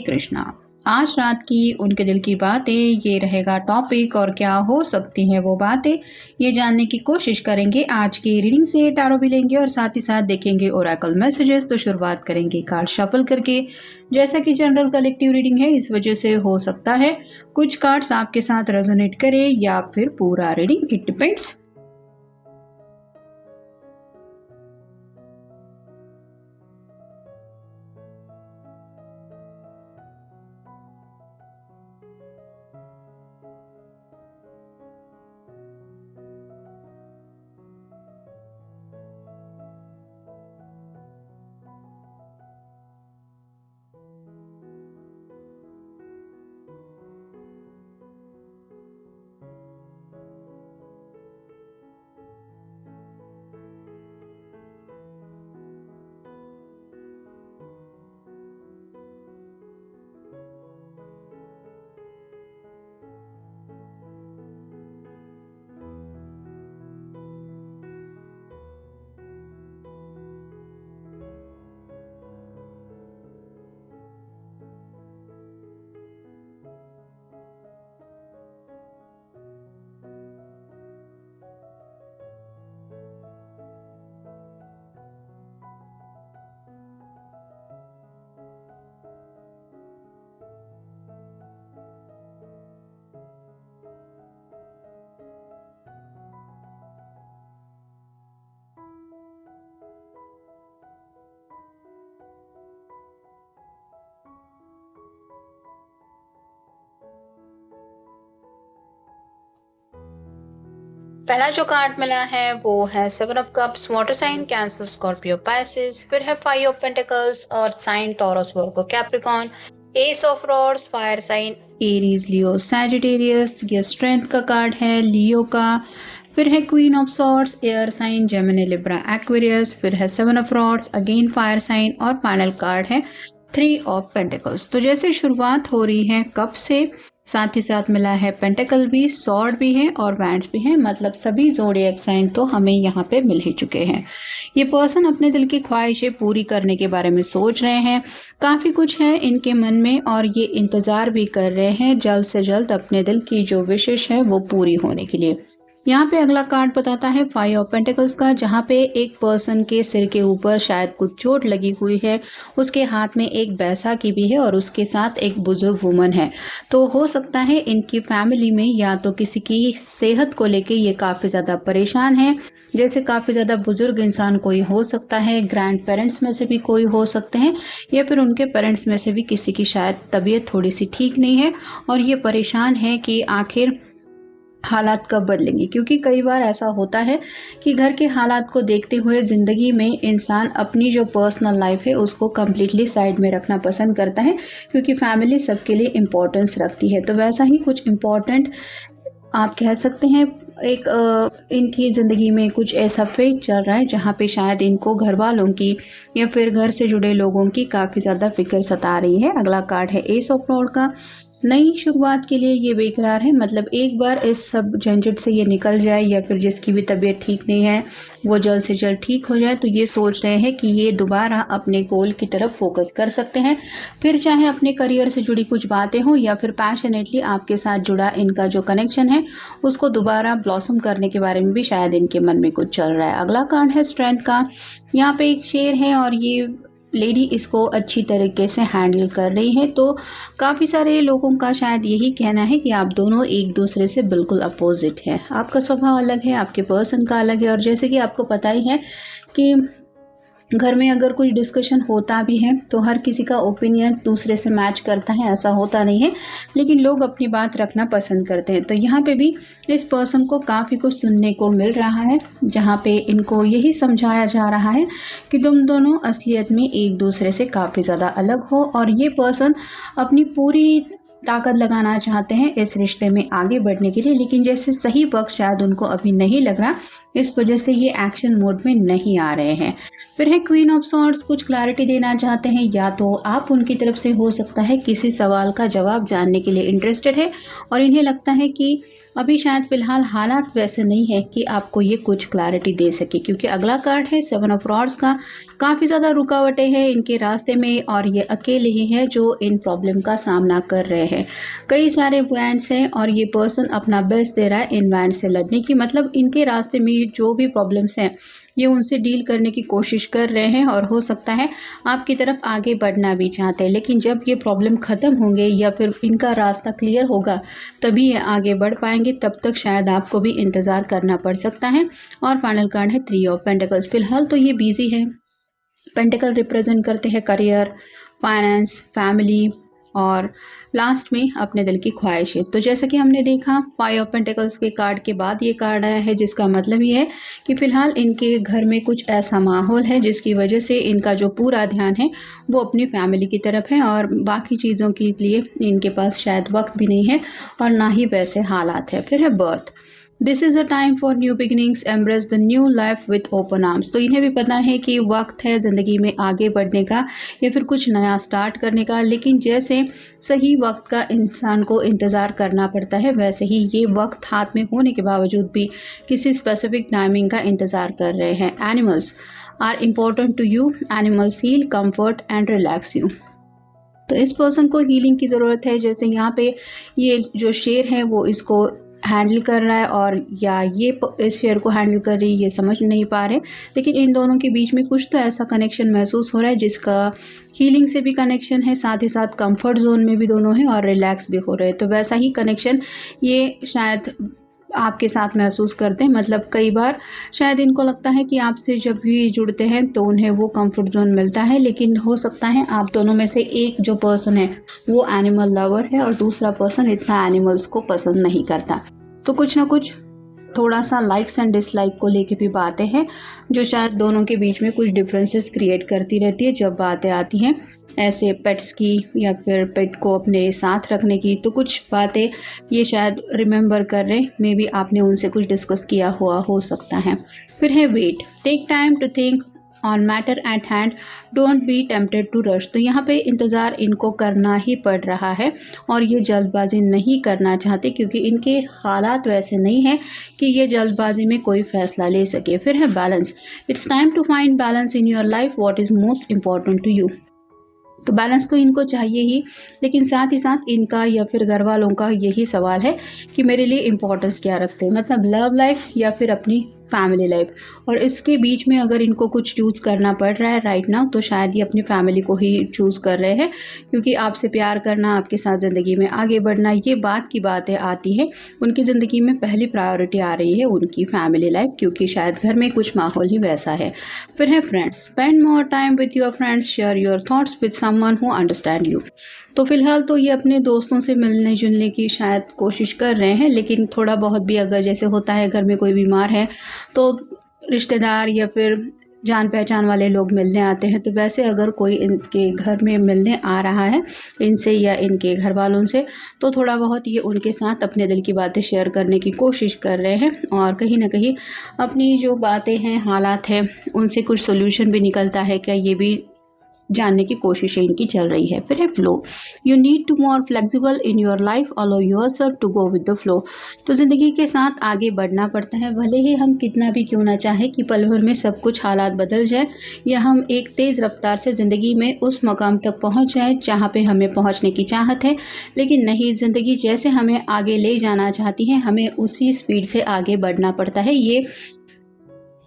कृष्णा। आज रात की उनके दिल की बातें ये रहेगा टॉपिक, और क्या हो सकती हैं वो बातें, ये जानने की कोशिश करेंगे। आज की रीडिंग से टैरो भी लेंगे और साथ ही साथ देखेंगे ओरेकल मैसेजेस। तो शुरुआत करेंगे कार्ड शफल करके। जैसा कि जनरल कलेक्टिव रीडिंग है, इस वजह से हो सकता है कुछ कार्ड्स आपके साथ रेजोनेट करे या फिर पूरा रीडिंग, इट डिपेंड्स। पहला जो कार्ड मिला है वो है seven of cups, water sign Cancer, Scorpio, Pisces. फिर है five of pentacles, earth sign, Taurus, Virgo, Capricorn. Ace of rods, fire sign, Aries, Leo, Sagittarius. ये स्ट्रेंथ का कार्ड है लियो का। फिर है queen of swords, air sign, Gemini, Libra, Aquarius. फिर है seven of rods, again fire sign, और final card है थ्री ऑफ पेंटिकल्स। तो जैसे शुरुआत हो रही है कप से, साथ ही साथ मिला है पेंटिकल भी, सॉर्ड भी है और वैंड्स भी हैं। मतलब सभी ज़ोडिएक साइन तो हमें यहाँ पे मिल ही चुके हैं। ये पर्सन अपने दिल की ख्वाहिशें पूरी करने के बारे में सोच रहे हैं। काफ़ी कुछ है इनके मन में और ये इंतज़ार भी कर रहे हैं जल्द से जल्द अपने दिल की जो विशेष है वो पूरी होने के लिए। यहाँ पे अगला कार्ड बताता है फाइव ऑफ पेंटिकल्स का, जहाँ पे एक पर्सन के सिर के ऊपर शायद कुछ चोट लगी हुई है। उसके हाथ में एक बैसाखी भी है और उसके साथ एक बुजुर्ग वुमन है। तो हो सकता है इनकी फैमिली में या तो किसी की सेहत को लेके ये काफ़ी ज़्यादा परेशान है। जैसे काफ़ी ज़्यादा बुजुर्ग इंसान कोई हो सकता है, ग्रैंड पेरेंट्स में से भी कोई हो सकते हैं, या फिर उनके पेरेंट्स में से भी किसी की शायद तबीयत थोड़ी सी ठीक नहीं है और ये परेशान है कि आखिर हालात कब बदलेंगे। क्योंकि कई बार ऐसा होता है कि घर के हालात को देखते हुए ज़िंदगी में इंसान अपनी जो पर्सनल लाइफ है उसको कम्प्लीटली साइड में रखना पसंद करता है, क्योंकि फैमिली सबके लिए इम्पोर्टेंस रखती है। तो वैसा ही कुछ इम्पोर्टेंट आप कह सकते हैं इनकी ज़िंदगी में कुछ ऐसा फेज चल रहा है जहाँ पे शायद इनको घर वालों की या फिर घर से जुड़े लोगों की काफ़ी ज़्यादा फिक्र सता रही है। अगला कार्ड है एस ऑफ रॉड का। नई शुरुआत के लिए ये बेकरार है। मतलब एक बार इस सब झंझट से ये निकल जाए या फिर जिसकी भी तबीयत ठीक नहीं है वो जल्द से जल्द ठीक हो जाए, तो ये सोच रहे हैं कि ये दोबारा अपने गोल की तरफ फोकस कर सकते हैं। फिर चाहे अपने करियर से जुड़ी कुछ बातें हों या फिर पैशनेटली आपके साथ जुड़ा इनका जो कनेक्शन है उसको दोबारा ब्लॉसम करने के बारे में भी शायद इनके मन में कुछ चल रहा है। अगला कार्ड है स्ट्रेंथ का। यहाँ पे एक शेर है और ये लेडी इसको अच्छी तरीके से हैंडल कर रही है। तो काफ़ी सारे लोगों का शायद यही कहना है कि आप दोनों एक दूसरे से बिल्कुल अपोजिट है। आपका स्वभाव अलग है, आपके पर्सन का अलग है, और जैसे कि आपको पता ही है कि घर में अगर कुछ डिस्कशन होता भी है तो हर किसी का ओपिनियन दूसरे से मैच करता है, ऐसा होता नहीं है, लेकिन लोग अपनी बात रखना पसंद करते हैं। तो यहाँ पे भी इस पर्सन को काफ़ी कुछ सुनने को मिल रहा है, जहाँ पे इनको यही समझाया जा रहा है कि तुम दोनों असलियत में एक दूसरे से काफ़ी ज़्यादा अलग हो, और ये पर्सन अपनी पूरी ताकत लगाना चाहते हैं इस रिश्ते में आगे बढ़ने के लिए, लेकिन जैसे सही वक्त शायद उनको अभी नहीं लग रहा, इस वजह से ये एक्शन मोड में नहीं आ रहे हैं। फिर है क्वीन ऑफ सॉर्ड्स। कुछ क्लैरिटी देना चाहते हैं, या तो आप उनकी तरफ से हो सकता है किसी सवाल का जवाब जानने के लिए इंटरेस्टेड है और इन्हें लगता है कि अभी शायद फिलहाल हालात वैसे नहीं है कि आपको ये कुछ क्लैरिटी दे सके, क्योंकि अगला कार्ड है 7 ऑफ रॉड्स का। काफ़ी ज़्यादा रुकावटें हैं इनके रास्ते में और ये अकेले ही हैं जो इन प्रॉब्लम का सामना कर रहे हैं। कई सारे पॉइंट्स हैं और ये पर्सन अपना बेस्ट दे रहा है इन पॉइंट से लड़ने की, मतलब इनके रास्ते में जो भी प्रॉब्लम्स हैं ये उनसे डील करने की कोशिश कर रहे हैं और हो सकता है आपकी तरफ आगे बढ़ना भी चाहते हैं। लेकिन जब ये प्रॉब्लम ख़त्म होंगे या फिर इनका रास्ता क्लियर होगा तभी ये आगे बढ़ पाएंगे, तब तक शायद आपको भी इंतज़ार करना पड़ सकता है। और फाइनल कार्ड है 3 ऑफ पेंटिकल्स। फिलहाल तो ये बिजी है। पेंटिकल रिप्रेजेंट करते हैं करियर, फाइनेंस, फैमिली और लास्ट में अपने दिल की ख्वाहिशें। तो जैसा कि हमने देखा 5 ऑफ पेंटिकल्स के कार्ड के बाद ये कार्ड आया है, जिसका मतलब ये है कि फ़िलहाल इनके घर में कुछ ऐसा माहौल है जिसकी वजह से इनका जो पूरा ध्यान है वो अपनी फैमिली की तरफ है और बाकी चीज़ों के लिए इनके पास शायद वक्त भी नहीं है और ना ही वैसे हालात है। फिर है birth. This is a time for new beginnings, embrace the new life with open arms. तो इन्हें भी पता है कि वक्त है ज़िंदगी में आगे बढ़ने का या फिर कुछ नया स्टार्ट करने का, लेकिन जैसे सही वक्त का इंसान को इंतज़ार करना पड़ता है वैसे ही ये वक्त हाथ में होने के बावजूद भी किसी स्पेसिफिक टाइमिंग का इंतज़ार कर रहे हैं। Animals are important to you, animals heal, comfort and relax you. तो इस पर्सन को हीलिंग की ज़रूरत है। जैसे यहाँ पे ये जो शेर है वो इसको हैंडल कर रहा है और या ये इस शेयर को हैंडल कर रही है, ये समझ नहीं पा रहे, लेकिन इन दोनों के बीच में कुछ तो ऐसा कनेक्शन महसूस हो रहा है जिसका हीलिंग से भी कनेक्शन है, साथ ही साथ कंफर्ट जोन में भी दोनों हैं और रिलैक्स भी हो रहे हैं। तो वैसा ही कनेक्शन ये शायद आपके साथ महसूस करते हैं। मतलब कई बार शायद इनको लगता है कि आपसे जब भी जुड़ते हैं तो उन्हें वो कंफर्ट जोन मिलता है, लेकिन हो सकता है आप दोनों में से एक जो पर्सन है वो एनिमल लवर है और दूसरा पर्सन इतना एनिमल्स को पसंद नहीं करता। तो कुछ ना कुछ थोड़ा सा लाइक्स एंड डिसलाइक को लेके भी बातें हैं जो शायद दोनों के बीच में कुछ डिफरेंसेस क्रिएट करती रहती है जब बातें आती हैं ऐसे पेट्स की या फिर पेट को अपने साथ रखने की। तो कुछ बातें ये शायद रिमेंबर कर रहे, मे बी आपने उनसे कुछ डिस्कस किया हुआ हो सकता है। फिर है wait, take time to think on matter at hand, don't be tempted to rush. तो यहाँ पे इंतज़ार इनको करना ही पड़ रहा है और ये जल्दबाजी नहीं करना चाहते क्योंकि इनके हालात वैसे नहीं हैं कि ये जल्दबाजी में कोई फ़ैसला ले सके। फिर है balance, it's time to find balance in your life, what is most important to you. तो बैलेंस तो इनको चाहिए ही, लेकिन साथ ही साथ इनका या फिर घर वालों का यही सवाल है कि मेरे लिए इम्पोर्टेंस क्या रखते हैं, मतलब लव लाइफ या फिर अपनी फैमिली लाइफ। और इसके बीच में अगर इनको कुछ चूज़ करना पड़ रहा है राइट नाउ तो शायद ये अपनी फैमिली को ही चूज़ कर रहे हैं, क्योंकि आपसे प्यार करना, आपके साथ ज़िंदगी में आगे बढ़ना, ये बात की बातें आती है। उनकी ज़िंदगी में पहली प्रायोरिटी आ रही है उनकी फैमिली लाइफ, क्योंकि शायद घर में कुछ माहौल ही वैसा है। फिर है friends, spend more time with your friends, share your thoughts with someone who understand you. तो फिलहाल तो ये अपने दोस्तों से मिलने जुलने की शायद कोशिश कर रहे हैं, लेकिन थोड़ा बहुत भी अगर जैसे होता है घर में कोई बीमार है तो रिश्तेदार या फिर जान पहचान वाले लोग मिलने आते हैं, तो वैसे अगर कोई इनके घर में मिलने आ रहा है इनसे या इनके घर वालों से तो थोड़ा बहुत ये उनके साथ अपने दिल की बातें शेयर करने की कोशिश कर रहे हैं और कहीं ना कहीं अपनी जो बातें हैं, हालात हैं, उनसे कुछ सोल्यूशन भी निकलता है क्या, ये भी जानने की कोशिशें इनकी चल रही है। फिर है flow, you need to more flexible in your life, allow yourself to go with the flow. तो ज़िंदगी के साथ आगे बढ़ना पड़ता है, भले ही हम कितना भी क्यों ना चाहे कि पल भर में सब कुछ हालात बदल जाए या हम एक तेज़ रफ्तार से ज़िंदगी में उस मकाम तक पहुंच जाए जहां पे हमें पहुंचने की चाहत है, लेकिन नहीं, ज़िंदगी जैसे हमें आगे ले जाना चाहती है हमें उसी स्पीड से आगे बढ़ना पड़ता है। ये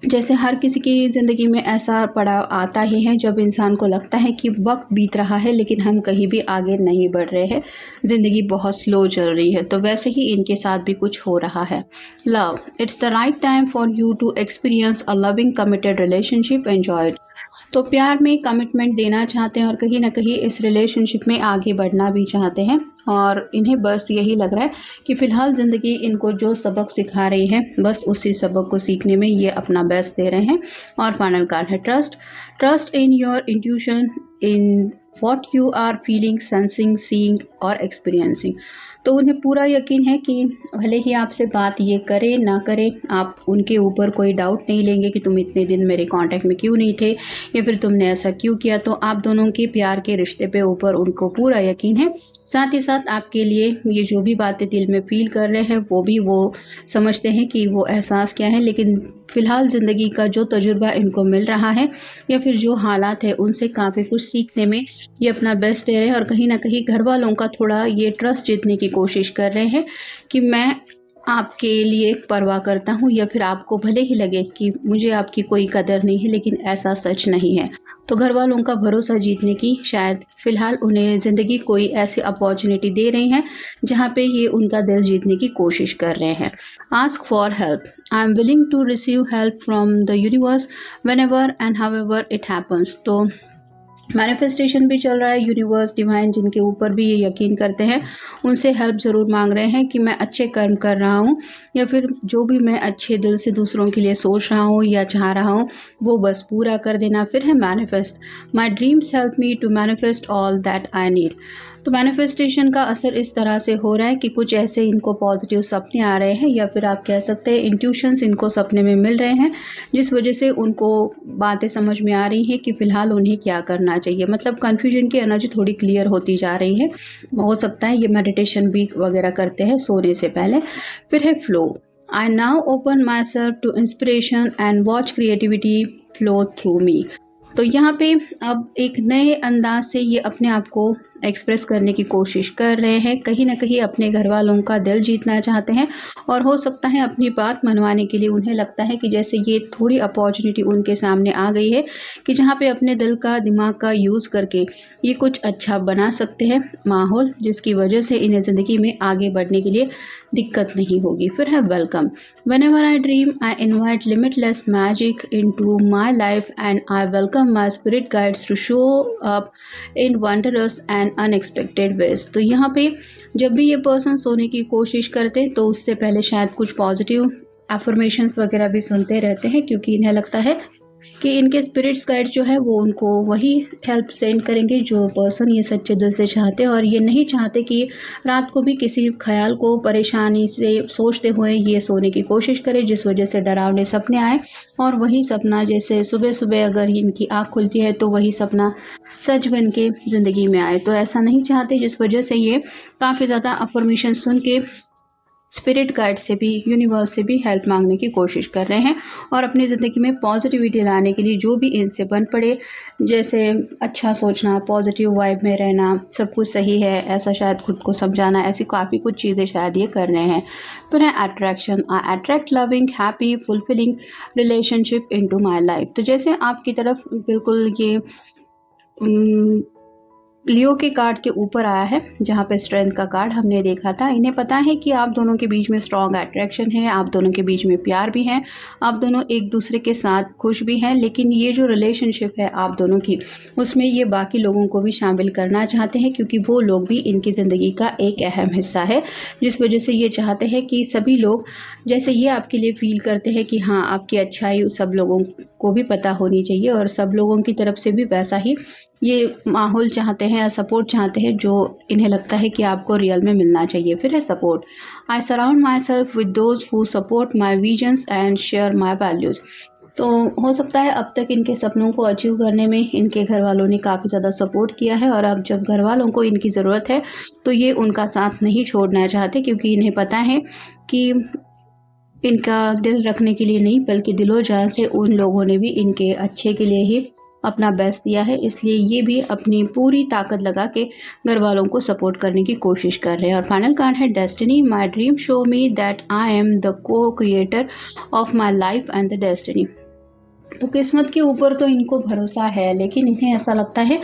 जैसे हर किसी की ज़िंदगी में ऐसा पड़ाव आता ही है जब इंसान को लगता है कि वक्त बीत रहा है लेकिन हम कहीं भी आगे नहीं बढ़ रहे हैं, ज़िंदगी बहुत स्लो चल रही है। तो वैसे ही इनके साथ भी कुछ हो रहा है। Love, it's the right time for you to experience a loving committed relationship, enjoy it. तो प्यार में कमिटमेंट देना चाहते हैं और कहीं ना कहीं इस रिलेशनशिप में आगे बढ़ना भी चाहते हैं और इन्हें बस यही लग रहा है कि फ़िलहाल ज़िंदगी इनको जो सबक सिखा रही है बस उसी सबक को सीखने में ये अपना बेस्ट दे रहे हैं। और फाइनल कार्ड है trust, trust in your intuition, in what you are feeling, sensing, seeing और एक्सपीरियंसिंग। तो उन्हें पूरा यकीन है कि भले ही आपसे बात ये करें ना करें, आप उनके ऊपर कोई डाउट नहीं लेंगे कि तुम इतने दिन मेरे कांटेक्ट में क्यों नहीं थे या फिर तुमने ऐसा क्यों किया। तो आप दोनों के प्यार के रिश्ते पे ऊपर उनको पूरा यकीन है। साथ ही साथ आपके लिए ये जो भी बातें दिल में फील कर रहे हैं वो भी वो समझते हैं कि वो एहसास क्या है। लेकिन फ़िलहाल ज़िंदगी का जो तजुर्बा इनको मिल रहा है या फिर जो हालात है उनसे काफ़ी कुछ सीखने में ये अपना बेस्ट दे रहे हैं और कहीं ना कहीं घर वालों का थोड़ा ये ट्रस्ट जीतने की कोशिश कर रहे हैं कि मैं आपके लिए परवाह करता हूँ, या फिर आपको भले ही लगे कि मुझे आपकी कोई कदर नहीं है लेकिन ऐसा सच नहीं है। तो घर वालों का भरोसा जीतने की शायद फ़िलहाल उन्हें ज़िंदगी कोई ऐसी अपॉर्चुनिटी दे रही है जहाँ पे ये उनका दिल जीतने की कोशिश कर रहे हैं। Ask for help. I am willing to receive help from the universe whenever and however it happens. तो मैनिफेस्टेशन भी चल रहा है। यूनिवर्स, डिवाइन जिनके ऊपर भी ये यकीन करते हैं उनसे हेल्प ज़रूर मांग रहे हैं कि मैं अच्छे कर्म कर रहा हूँ या फिर जो भी मैं अच्छे दिल से दूसरों के लिए सोच रहा हूँ या चाह रहा हूँ वो बस पूरा कर देना। फिर है manifest. My dreams help me to manifest all that I need. तो मैनिफेस्टेशन का असर इस तरह से हो रहा है कि कुछ ऐसे इनको पॉजिटिव सपने आ रहे हैं या फिर आप कह सकते हैं इंट्यूशंस इनको सपने में मिल रहे हैं, जिस वजह से उनको बातें समझ में आ रही हैं कि फ़िलहाल उन्हें क्या करना चाहिए। मतलब कन्फ्यूजन की एनर्जी थोड़ी क्लियर होती जा रही है। हो सकता है ये मेडिटेशन भी वगैरह करते हैं सोने से पहले। फिर है flow. I now open myself to inspiration and watch creativity flow through me. तो यहाँ पे अब एक नए अंदाज से ये अपने आप को एक्सप्रेस करने की कोशिश कर रहे हैं। कहीं ना कहीं अपने घर वालों का दिल जीतना चाहते हैं और हो सकता है अपनी बात मनवाने के लिए उन्हें लगता है कि जैसे ये थोड़ी अपॉर्चुनिटी उनके सामने आ गई है कि जहाँ पे अपने दिल का, दिमाग का यूज़ करके ये कुछ अच्छा बना सकते हैं माहौल, जिसकी वजह से इन्हें ज़िंदगी में आगे बढ़ने के लिए दिक्कत नहीं होगी। फिर है welcome. Whenever I dream, I invite limitless magic into my life and I welcome my spirit guides to show up in wondrous and unexpected ways। तो यहाँ पे जब भी ये पर्सन सोने की कोशिश करते हैं तो उससे पहले शायद कुछ पॉजिटिव एफर्मेशंस वगैरह भी सुनते रहते हैं, क्योंकि इन्हें लगता है कि इनके स्पिरिट्स गाइड जो है वो उनको वही हेल्प सेंड करेंगे जो पर्सन ये सच्चे दिल से चाहते हैं। और ये नहीं चाहते कि रात को भी किसी ख्याल को परेशानी से सोचते हुए ये सोने की कोशिश करें, जिस वजह से डरावने सपने आए और वही सपना जैसे सुबह सुबह अगर इनकी आँख खुलती है तो वही सपना सच बन के ज़िंदगी में आए। तो ऐसा नहीं चाहते, जिस वजह से ये काफ़ी ज़्यादा अफर्मेशन सुन के स्पिरिट गाइड से भी, यूनिवर्स से भी हेल्प मांगने की कोशिश कर रहे हैं और अपनी ज़िंदगी में पॉजिटिविटी लाने के लिए जो भी इनसे बन पड़े, जैसे अच्छा सोचना, पॉजिटिव वाइब में रहना, सब कुछ सही है ऐसा शायद खुद को समझाना, ऐसी काफ़ी कुछ चीज़ें शायद ये कर रहे हैं। फिर है attraction. I attract loving, happy, fulfilling relationship into my life. तो जैसे आपकी तरफ बिल्कुल ये लियो के कार्ड के ऊपर आया है, जहाँ पे स्ट्रेंथ का कार्ड हमने देखा था। इन्हें पता है कि आप दोनों के बीच में स्ट्रॉन्ग अट्रैक्शन है, आप दोनों के बीच में प्यार भी है, आप दोनों एक दूसरे के साथ खुश भी हैं। लेकिन ये जो रिलेशनशिप है आप दोनों की, उसमें ये बाकी लोगों को भी शामिल करना चाहते हैं, क्योंकि वो लोग भी इनकी ज़िंदगी का एक अहम हिस्सा है, जिस वजह से ये चाहते हैं कि सभी लोग जैसे ये आपके लिए फील करते हैं कि हाँ आपकी अच्छाई सब लोगों को भी पता होनी चाहिए, और सब लोगों की तरफ से भी वैसा ही ये माहौल चाहते हैं या सपोर्ट चाहते हैं जो इन्हें लगता है कि आपको रियल में मिलना चाहिए। फिर है support. I surround my self with those who support my visions and share my values. तो हो सकता है अब तक इनके सपनों को अचीव करने में इनके घर वालों ने काफ़ी ज़्यादा सपोर्ट किया है, और अब जब घर वालों को इनकी ज़रूरत है तो ये उनका साथ नहीं छोड़ना चाहते, क्योंकि इन्हें पता है कि इनका दिल रखने के लिए नहीं बल्कि दिलो जान से उन लोगों ने भी इनके अच्छे के लिए ही अपना बेस्ट दिया है। इसलिए ये भी अपनी पूरी ताकत लगा के घर वालों को सपोर्ट करने की कोशिश कर रहे हैं। और फाइनल कार्ड है destiny. My dream show me that I am the co creator of my life and the destiny. तो किस्मत के ऊपर तो इनको भरोसा है, लेकिन इन्हें ऐसा लगता है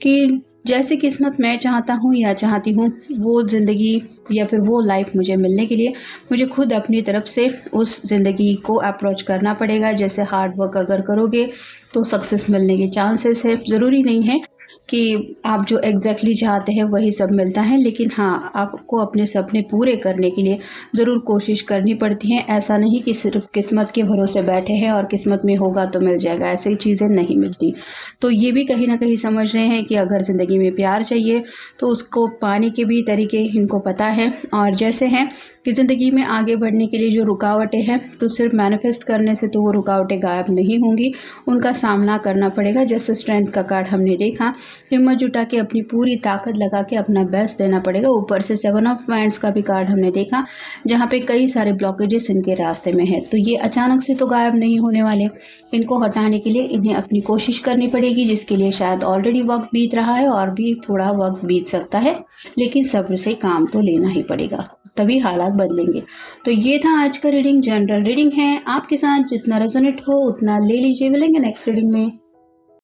कि जैसे किस्मत मैं चाहता हूँ या चाहती हूँ वो ज़िंदगी या फिर वो लाइफ मुझे मिलने के लिए मुझे खुद अपनी तरफ से उस ज़िंदगी को अप्रोच करना पड़ेगा। जैसे हार्ड वर्क अगर करोगे तो सक्सेस मिलने के चांसेस है। ज़रूरी नहीं है कि आप जो एग्जैक्टली चाहते हैं वही सब मिलता है, लेकिन हाँ, आपको अपने सपने पूरे करने के लिए ज़रूर कोशिश करनी पड़ती है। ऐसा नहीं कि सिर्फ किस्मत के भरोसे बैठे हैं और किस्मत में होगा तो मिल जाएगा, ऐसी चीज़ें नहीं मिलती। तो ये भी कहीं ना कहीं समझ रहे हैं कि अगर ज़िंदगी में प्यार चाहिए तो उसको पाने के भी तरीके इनको पता है। और जैसे हैं कि ज़िंदगी में आगे बढ़ने के लिए जो रुकावटें हैं, तो सिर्फ मैनिफेस्ट करने से तो वो रुकावटें गायब नहीं होंगी, उनका सामना करना पड़ेगा। जैसे स्ट्रेंथ का कार्ड हमने देखा, हिम्मत जुटा के अपनी पूरी ताकत लगा के अपना बेस्ट देना पड़ेगा। ऊपर से 7 ऑफ वांड्स का भी कार्ड हमने देखा, जहाँ पे कई सारे ब्लॉकेजेस इनके रास्ते में है, तो ये अचानक से तो गायब नहीं होने वाले। इनको हटाने के लिए इन्हें अपनी कोशिश करनी पड़ेगी, जिसके लिए शायद ऑलरेडी वक्त बीत रहा है और भी थोड़ा वक्त बीत सकता है, लेकिन सब्र से काम तो लेना ही पड़ेगा, तभी हालात बदलेंगे। तो ये था आज का रीडिंग, जनरल रीडिंग है। आपके साथ जितना रेजोनेट हो उतना ले लीजिए। मिलेंगे नेक्स्ट रीडिंग में।